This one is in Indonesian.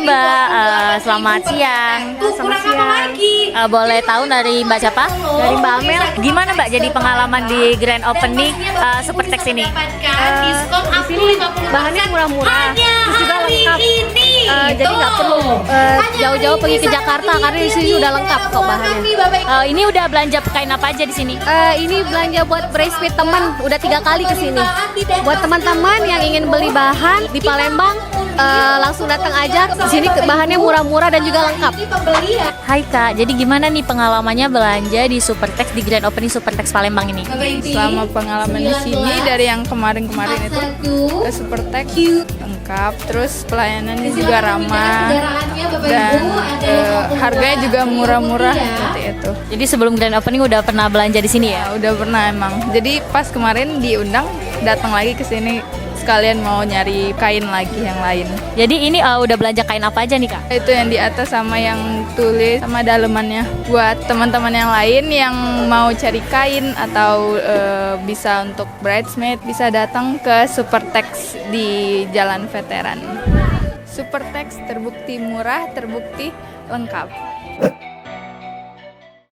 Mbak, selamat siang. Selamat siang. Boleh tahu dari Mbak siapa? Dari Mbak Amel. Gimana Mbak jadi pengalaman di grand opening Supertex ini? Di sini bahannya murah-murah, terus juga lengkap. Jadi nggak perlu jauh-jauh pergi ke Jakarta karena di sini udah lengkap kok bahannya. Ini udah belanja kain apa aja di sini? Ini belanja buat bridesmaid teman, udah 3 kali ke sini. Buat teman-teman yang ingin beli bahan di Palembang, langsung datang aja. Di sini bahannya murah-murah dan juga lengkap. Hai Kak, jadi gimana nih pengalamannya belanja di Supertex di grand opening Supertex Palembang ini? Selama pengalaman di sini dari yang kemarin-kemarin itu ke Supertex lengkap, terus pelayanannya juga ramah dan harganya juga murah-murah seperti itu. Jadi sebelum grand opening udah pernah belanja di sini ya? Ya, udah pernah emang. Jadi pas kemarin diundang datang lagi ke sini sekalian mau nyari kain lagi yang lain. Jadi ini udah belanja kain apa aja nih Kak? Itu yang di atas sama yang tulis sama dalemannya. Buat teman-teman yang lain yang mau cari kain atau bisa untuk bridesmaid bisa datang ke Supertex di Jalan Veteran. Supertex terbukti murah, terbukti lengkap.